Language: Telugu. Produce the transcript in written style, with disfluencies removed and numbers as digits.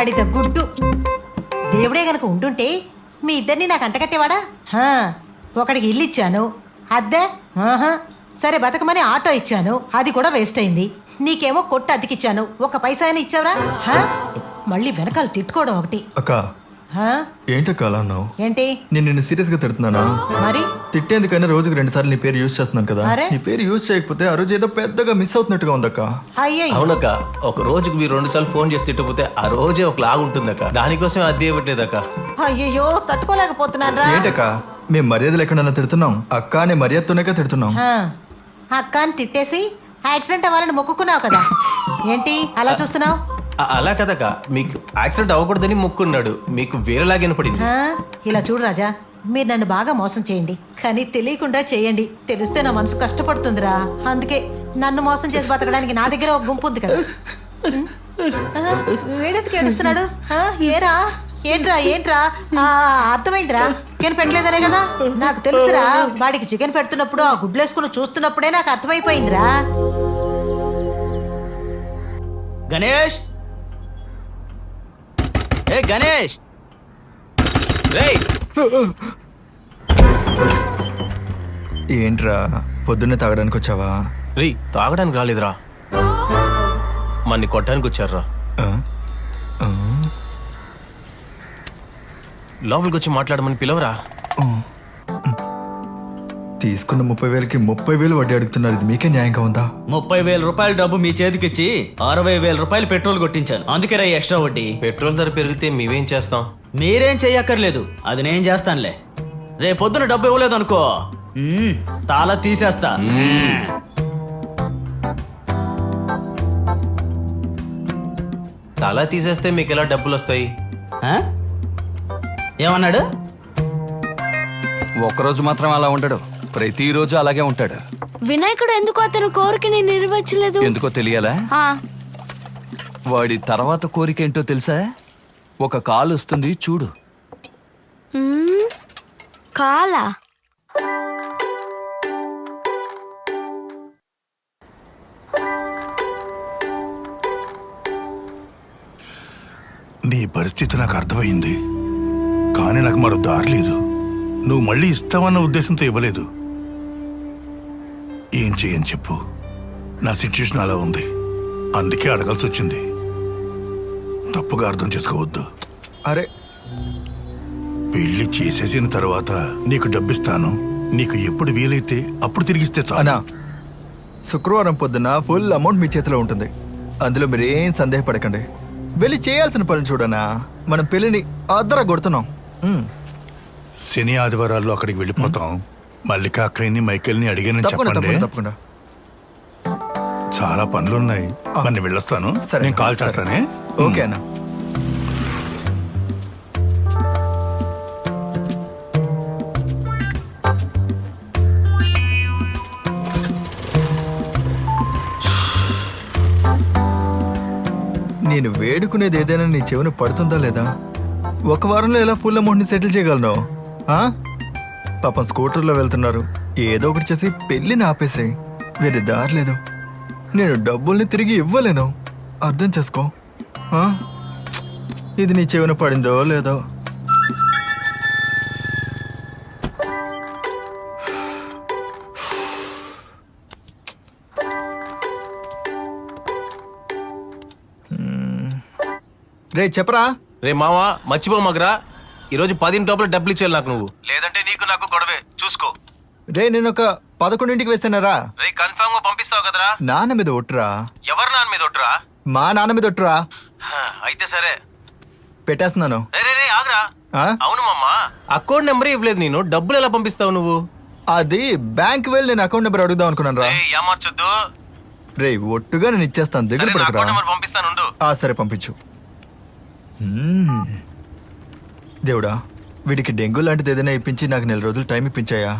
గాడిద గుడ్డు. దేవుడే గనక ఉండుంటే మీ ఇద్దరిని నాకు అంటగట్టేవాడా? ఒకడికి ఇల్లు ఇచ్చాను, అద్దె సరే బతకమని ఆటో ఇచ్చాను, అది కూడా వేస్ట్ అయింది. నీకేమో కొట్టు అద్దెకిచ్చాను, ఒక పైసా అయినా ఇచ్చావురా? మళ్ళీ వెనకాల తిట్టుకోవడం ఒకటి. అక్క ఏంటక్క అలా అన్నావు? ఏంటి నేను నిన్ను సీరియస్ గా తిడుతున్నానా? మరి తిట్టేందుకైనా రోజుకి 2 సార్లు నీ పేరు యూజ్ చేస్తున్నాను కదా. నీ పేరు యూజ్ చేయకపోతే ఆ రోజు ఏదో పెద్దగా మిస్ అవుతున్నట్టుగా ఉందక్క. అవునక్క, ఒక రోజుకి మీరు 2 సార్లు ఫోన్ చేసి తిట్టకపోతే ఆ రోజే ఒక లాగా ఉంటుందక్క. దానికోసం అద్దె ఇవ్వట్లేదక్క. అయ్యో తట్టుకోలేకపోతున్నారా? ఏంటక్క మేము మర్యాద లేకుండా తిడుతున్నాం? అక్క అనే మర్యాదతోనే తిడుతున్నాం. అక్క అని తిట్టేసి యాక్సిడెంట్ అవ్వాలని మొక్కుకున్నావు కదా, ఏంటి అలా చూస్తున్నావు? అలా కదక్క, మీకు యాక్సిడెంట్ అవ్వకూడదని మొక్కున్నాడు, మీకు వేరేలాగా వినపడింది. ఇలా చూడు రాజా, మీరు నన్ను బాగా మోసం చేయండి, కానీ తెలియకుండా చేయండి. తెలిస్తే నా మనసు కష్టపడుతుందిరా. అందుకే నన్ను మోసం చేసి బతకడానికి నా దగ్గర ఒక గుంపు ఉంది కదా. వేడెందుకు ఏడుస్తున్నాడు? ఏరా ఏంట్రా ఏంట్రా? అర్థమైందిరా, చికెన్ పెట్టలేదనే కదా. నాకు తెలుసురా, వాడికి చికెన్ పెడుతున్నప్పుడు ఆ గుడ్లేసుకుని చూస్తున్నప్పుడే నాకు అర్థమైపోయిందిరా. గణేష్, ఏ గణేష్, ఏంట్రా పొద్దున్నే తాగడానికి వచ్చావా? రే తాగడానికి రాలేదురా, మన్ని కొట్టడానికి వచ్చారా. లోపలికి వచ్చి మాట్లాడమని పిలవరా. తీసుకున్న 30,000కి 30,000 వడ్డీ అడుగుతున్నారు. ఇది మీకే న్యాయంగా ఉందా? 30,000 రూపాయల డబ్బు మీ చేతికిచ్చి 60,000 రూపాయలు పెట్రోల్ కొట్టించాను, అందుకే రా ఎక్స్ట్రా వడ్డీ. పెట్రోల్ ధర పెరిగితే మేమేం చేస్తాం? మీరేం చెయ్యక్కర్లేదు, అది నేను చేస్తానులే. రేపు పొద్దున డబ్బు ఇవ్వలేదు అనుకో, తాళ తీసేస్తా. తలా తీసేస్తే మీకు ఎలా డబ్బులు వస్తాయి? ఏమన్నాడు? ఒక్కరోజు మాత్రం అలా ఉండడు, ప్రతిరోజు అలాగే ఉంటాడు. వినాయకుడు ఎందుకు అతని కోరికని నెరవేర్చలేదు? ఎందుకో తెలియాలా? వాడి తర్వాత కోరిక ఏంటో తెలుసా? ఒక కాలు వస్తుంది చూడు. కాలా? నీ పరిస్థితి నాకు అర్థమైంది, కానీ నాకు మరో దారి లేదు. నువ్వు మళ్ళీ ఇస్తావన్న ఉద్దేశంతో ఇవ్వలేదు. ఏం చేయని చెప్పు, నా సిచ్యుయేషన్ అలా ఉంది, అందుకే అడగాల్సి వచ్చింది. తప్పుగా అర్థం చేసుకోవద్దు. అరే పెళ్లి చేసేసిన తర్వాత నీకు డబ్బిస్తాను, నీకు ఎప్పుడు వీలైతే అప్పుడు తిరిగిస్తే చాలు. శుక్రవారం పొద్దున ఫుల్ అమౌంట్ మీ చేతిలో ఉంటుంది, అందులో మీరేం సందేహపడకండి. వెళ్ళి చేయాల్సిన పని చూడనా, మనం పెళ్లిని అద్దర కొడుతున్నాం. శని ఆదివారాల్లో అక్కడికి వెళ్ళిపోతాం. మల్లిక అక్కయ్యని మైకేల్ని అడిగానని చెప్పండి. తప్పకుండా. చాలా పనులున్నాయి, మరి వెళ్ళొస్తాను. నేను కాల్ చేస్తానే. ఓకే అన్న. నేను వేడుకునేది ఏదైనా నీ చెవిన పడుతుందా లేదా? ఒక వారంలో ఎలా ఫుల్ అమౌంట్ని సెటిల్ చేయగలను? పాపం స్కూటర్లో వెళ్తున్నారు, ఏదో ఒకటి చేసి పెళ్ళిని ఆపేసి. వేరే దారి లేదు, నేను డబ్బుల్ని తిరిగి ఇవ్వలేను. అర్థం చేసుకో. ఇది నీ చెవిన పడిందో లేదో. రే చెప్పరా. రే మావా, మర్చిపోమాకరా, ఈరోజు 10 లోపల డబ్బులు ఇచ్చేయాలి నాకు నువ్వు, లేదంటే నీకు నాకు గొడవే. చూసుకో. రే నేను ఒక 11ంటికి వేస్తానరా. రే కన్ఫర్మ్ గా పంపిస్తావు కదరా? నాన్న మీద ఒట్టురా. ఎవరు నాన్న మీద ఒట్టురా? మా నాన్న మీద ఒట్టురా. అయితే సరే పెట్టేస్తున్నాను. రే ఆగరా. అవును మమ్మా, అకౌంట్ నెంబర్ ఇవ్వలేదు నేను, డబ్బులు ఎలా పంపిస్తావు నువ్వు? అది బ్యాంక్ వెళ్ళి నేను అకౌంట్ నెంబర్ అడుగుదాం అనుకున్నాను రా. ఏమార్చొద్దు. రే ఒట్టుగా నేను ఇచ్చేస్తాను, దగ్గర పడకురా. పంపిస్తాను. సరే పంపించు. దేవుడా, వీడికి డెంగ్యూ లాంటిది ఏదైనా ఇప్పించి నాకు 4 రోజులు టైం ఇప్పించాయా?